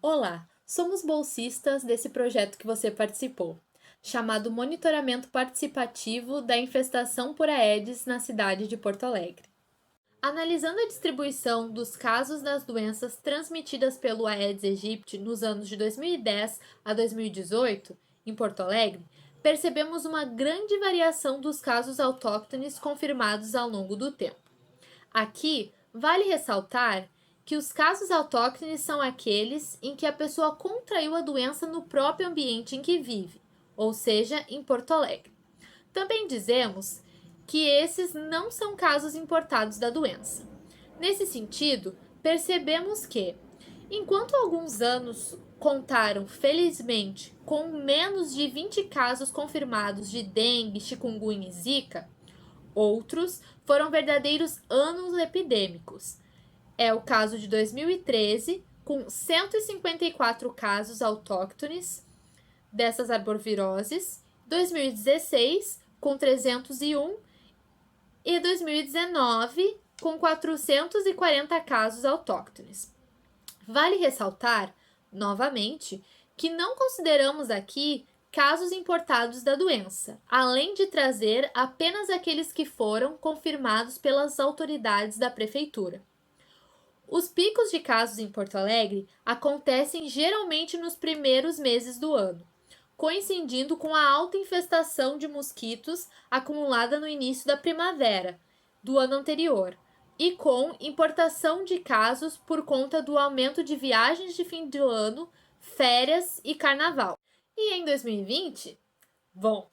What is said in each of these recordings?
Olá, somos bolsistas desse projeto que você participou, chamado Monitoramento Participativo da Infestação por Aedes na cidade de Porto Alegre. Analisando a distribuição dos casos das doenças transmitidas pelo Aedes aegypti nos anos de 2010 a 2018, em Porto Alegre, percebemos uma grande variação dos casos autóctones confirmados ao longo do tempo. Aqui, vale ressaltar que os casos autóctones são aqueles em que a pessoa contraiu a doença no próprio ambiente em que vive, ou seja, em Porto Alegre. Também dizemos que esses não são casos importados da doença. Nesse sentido, percebemos que, enquanto alguns anos contaram, felizmente, com menos de 20 casos confirmados de dengue, chikungunya e zika, outros foram verdadeiros anos epidêmicos. É o caso de 2013, com 154 casos autóctones dessas arboviroses, 2016, com 301, e 2019, com 440 casos autóctones. Vale ressaltar, novamente, que não consideramos aqui casos importados da doença, além de trazer apenas aqueles que foram confirmados pelas autoridades da prefeitura. Os picos de casos em Porto Alegre acontecem geralmente nos primeiros meses do ano, coincidindo com a alta infestação de mosquitos acumulada no início da primavera do ano anterior, e com importação de casos por conta do aumento de viagens de fim de ano, férias e carnaval. E em 2020? Bom,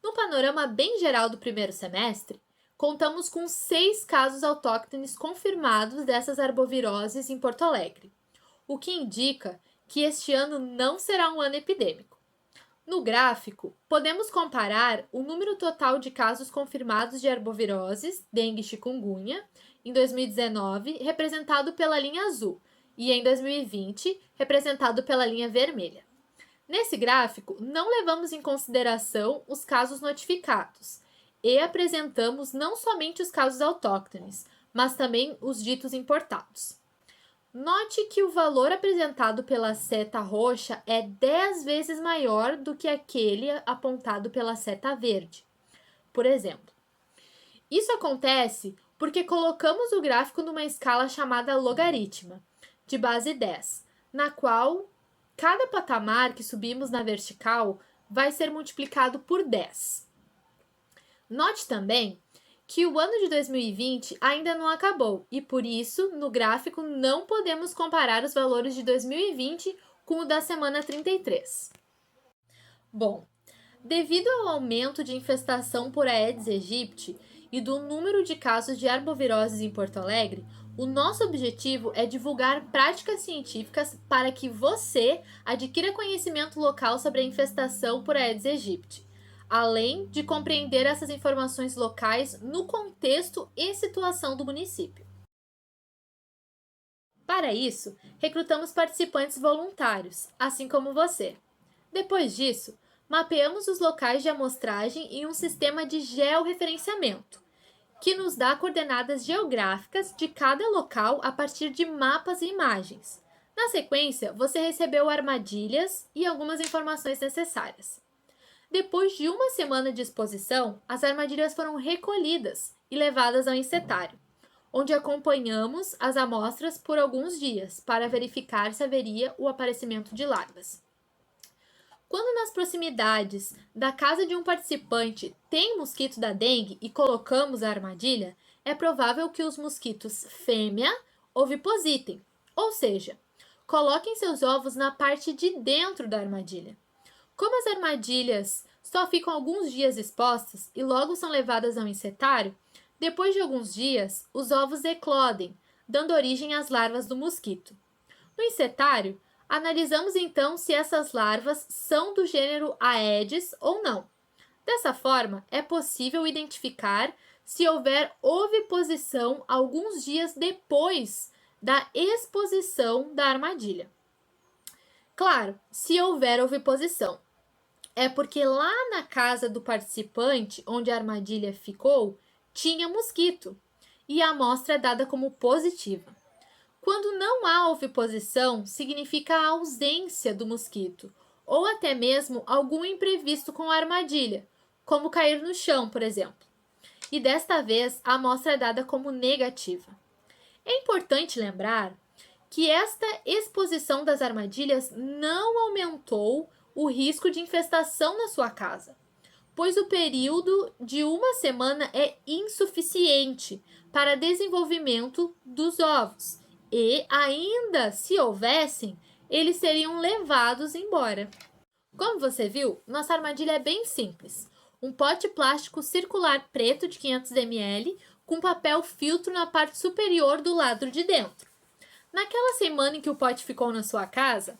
no panorama bem geral do primeiro semestre, contamos com 6 casos autóctones confirmados dessas arboviroses em Porto Alegre, o que indica que este ano não será um ano epidêmico. No gráfico, podemos comparar o número total de casos confirmados de arboviroses, dengue e chikungunya, em 2019, representado pela linha azul, e em 2020, representado pela linha vermelha. Nesse gráfico, não levamos em consideração os casos notificados e apresentamos não somente os casos autóctones, mas também os ditos importados. Note que o valor apresentado pela seta roxa é 10 vezes maior do que aquele apontado pela seta verde, por exemplo. Isso acontece porque colocamos o gráfico numa escala chamada logaritma, de base 10, na qual cada patamar que subimos na vertical vai ser multiplicado por 10. Note também que o ano de 2020 ainda não acabou e, por isso, no gráfico não podemos comparar os valores de 2020 com o da semana 33. Bom, devido ao aumento de infestação por Aedes aegypti e do número de casos de arboviroses em Porto Alegre, o nosso objetivo é divulgar práticas científicas para que você adquira conhecimento local sobre a infestação por Aedes aegypti, além de compreender essas informações locais no contexto e situação do município. Para isso, recrutamos participantes voluntários, assim como você. Depois disso, mapeamos os locais de amostragem em um sistema de georreferenciamento, que nos dá coordenadas geográficas de cada local a partir de mapas e imagens. Na sequência, você recebeu armadilhas e algumas informações necessárias. Depois de uma semana de exposição, as armadilhas foram recolhidas e levadas ao insetário, onde acompanhamos as amostras por alguns dias para verificar se haveria o aparecimento de larvas. Quando nas proximidades da casa de um participante tem mosquito da dengue e colocamos a armadilha, é provável que os mosquitos fêmea ovipositem, ou seja, coloquem seus ovos na parte de dentro da armadilha. Como as armadilhas só ficam alguns dias expostas e logo são levadas ao insetário, depois de alguns dias, os ovos eclodem, dando origem às larvas do mosquito. No insetário, analisamos então se essas larvas são do gênero Aedes ou não. Dessa forma, é possível identificar se houver oviposição alguns dias depois da exposição da armadilha. Claro, se houver oviposição, é porque lá na casa do participante, onde a armadilha ficou, tinha mosquito, e a amostra é dada como positiva. Quando não há oviposição, significa a ausência do mosquito, ou até mesmo algum imprevisto com a armadilha, como cair no chão, por exemplo. E desta vez, a amostra é dada como negativa. É importante lembrar que esta exposição das armadilhas não aumentou o risco de infestação na sua casa, pois o período de uma semana é insuficiente para desenvolvimento dos ovos e, ainda se houvessem, eles seriam levados embora. Como você viu, nossa armadilha é bem simples. Um pote plástico circular preto de 500 ml com papel filtro na parte superior do lado de dentro. Naquela semana em que o pote ficou na sua casa,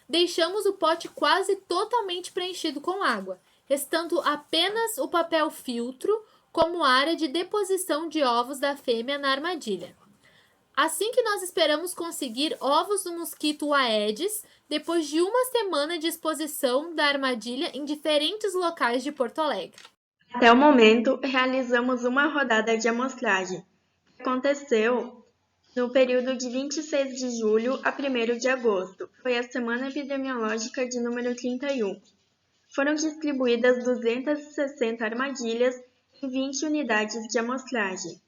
deixamos o pote quase totalmente preenchido com água, restando apenas o papel filtro como área de deposição de ovos da fêmea na armadilha. Assim que nós esperamos conseguir ovos do mosquito Aedes, depois de uma semana de exposição da armadilha em diferentes locais de Porto Alegre. Até o momento, realizamos uma rodada de amostragem, que aconteceu no período de 26 de julho a 1º de agosto. Foi a semana epidemiológica de número 31. Foram distribuídas 260 armadilhas em 20 unidades de amostragem.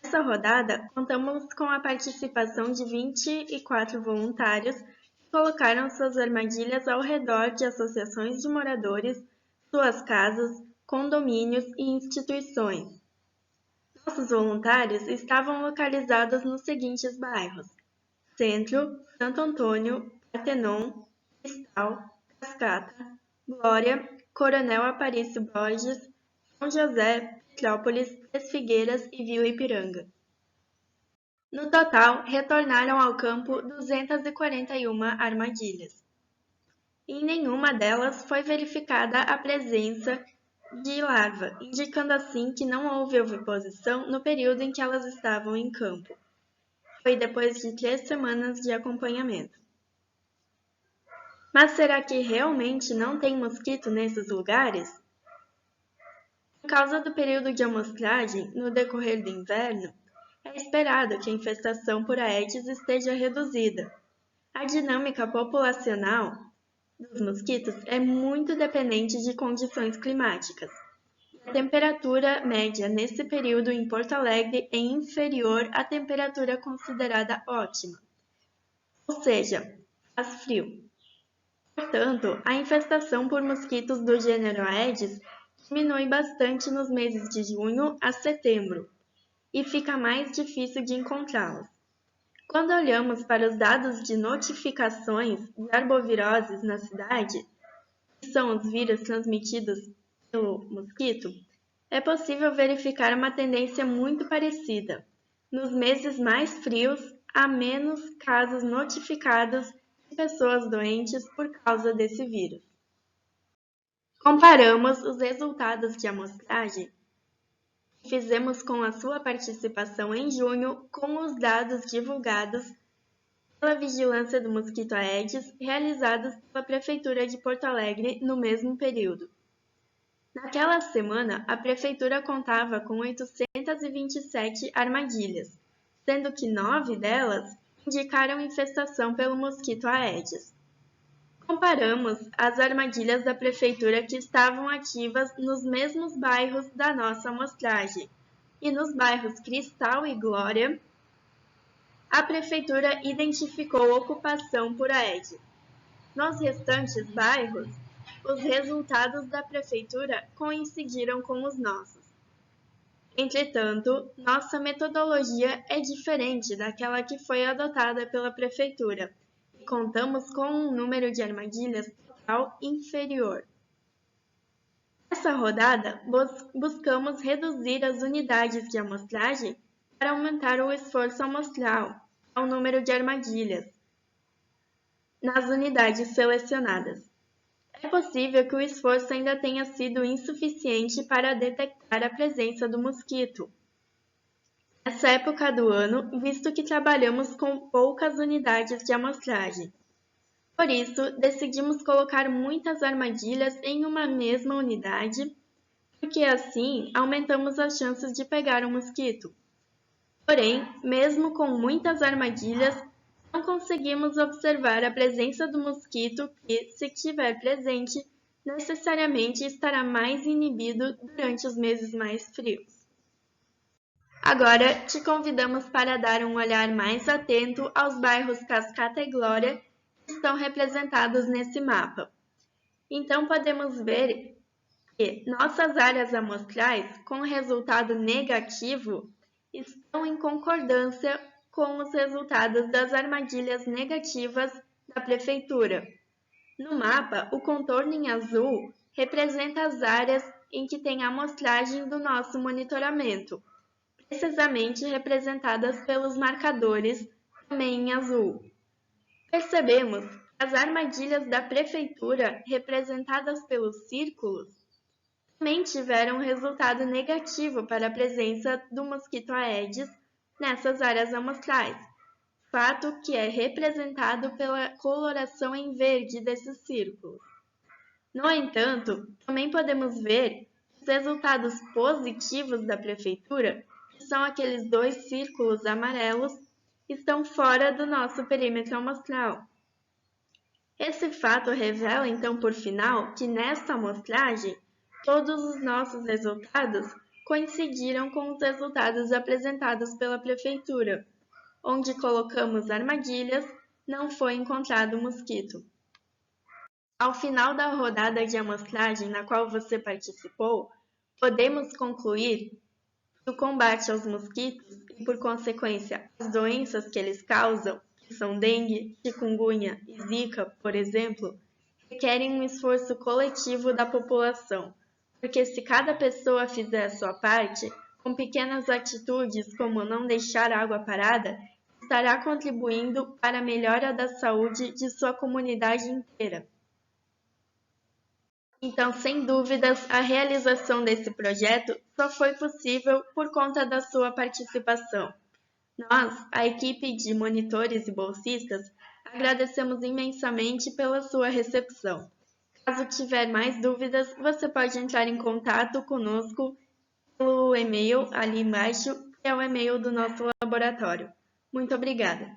Nessa rodada, contamos com a participação de 24 voluntários que colocaram suas armadilhas ao redor de associações de moradores, suas casas, condomínios e instituições. Nossos voluntários estavam localizados nos seguintes bairros: Centro, Santo Antônio, Partenon, Cristal, Cascata, Glória, Coronel Aparício Borges, São José, Petrópolis, Três Figueiras e Vila Ipiranga. No total, retornaram ao campo 241 armadilhas. Em nenhuma delas foi verificada a presença de larva, indicando assim que não houve oviposição no período em que elas estavam em campo. Foi depois de 3 semanas de acompanhamento. Mas será que realmente não tem mosquito nesses lugares? Por causa do período de amostragem, no decorrer do inverno, é esperado que a infestação por Aedes esteja reduzida. A dinâmica populacional dos mosquitos é muito dependente de condições climáticas. A temperatura média nesse período em Porto Alegre é inferior à temperatura considerada ótima, ou seja, faz frio. Portanto, a infestação por mosquitos do gênero Aedes diminui bastante nos meses de junho a setembro e fica mais difícil de encontrá-los. Quando olhamos para os dados de notificações de arboviroses na cidade, que são os vírus transmitidos pelo mosquito, é possível verificar uma tendência muito parecida. Nos meses mais frios, há menos casos notificados de pessoas doentes por causa desse vírus. Comparamos os resultados de amostragem que fizemos com a sua participação em junho com os dados divulgados pela Vigilância do Mosquito Aedes realizados pela Prefeitura de Porto Alegre no mesmo período. Naquela semana, a Prefeitura contava com 827 armadilhas, sendo que 9 delas indicaram infestação pelo mosquito Aedes. Comparamos as armadilhas da Prefeitura que estavam ativas nos mesmos bairros da nossa amostragem, e nos bairros Cristal e Glória, a Prefeitura identificou ocupação por Aedes. Nos restantes bairros, os resultados da Prefeitura coincidiram com os nossos. Entretanto, nossa metodologia é diferente daquela que foi adotada pela Prefeitura e contamos com um número de armadilhas total inferior. Nessa rodada, buscamos reduzir as unidades de amostragem para aumentar o esforço amostral ao número de armadilhas nas unidades selecionadas. É possível que o esforço ainda tenha sido insuficiente para detectar a presença do mosquito nessa época do ano, visto que trabalhamos com poucas unidades de amostragem. Por isso, decidimos colocar muitas armadilhas em uma mesma unidade, porque assim aumentamos as chances de pegar o mosquito. Porém, mesmo com muitas armadilhas, não conseguimos observar a presença do mosquito que, se estiver presente, necessariamente estará mais inibido durante os meses mais frios. Agora, te convidamos para dar um olhar mais atento aos bairros Cascata e Glória que estão representados nesse mapa. Então, podemos ver que nossas áreas amostrais, com resultado negativo, estão em concordância com os resultados das armadilhas negativas da Prefeitura. No mapa, o contorno em azul representa as áreas em que tem a amostragem do nosso monitoramento, precisamente representadas pelos marcadores, também em azul. Percebemos que as armadilhas da Prefeitura, representadas pelos círculos, também tiveram resultado negativo para a presença do mosquito Aedes nessas áreas amostrais, fato que é representado pela coloração em verde desses círculos. No entanto, também podemos ver os resultados positivos da Prefeitura, que são aqueles 2 círculos amarelos, estão fora do nosso perímetro amostral. Esse fato revela, então, por final, que nesta amostragem, todos os nossos resultados coincidiram com os resultados apresentados pela Prefeitura. Onde colocamos armadilhas, não foi encontrado mosquito. Ao final da rodada de amostragem na qual você participou, podemos concluir que o combate aos mosquitos e, por consequência, as doenças que eles causam, que são dengue, chikungunya e zika, por exemplo, requerem um esforço coletivo da população, porque se cada pessoa fizer a sua parte, com pequenas atitudes como não deixar água parada, estará contribuindo para a melhora da saúde de sua comunidade inteira. Então, sem dúvidas, a realização desse projeto só foi possível por conta da sua participação. Nós, a equipe de monitores e bolsistas, agradecemos imensamente pela sua recepção. Caso tiver mais dúvidas, você pode entrar em contato conosco pelo e-mail ali embaixo, que é o e-mail do nosso laboratório. Muito obrigada!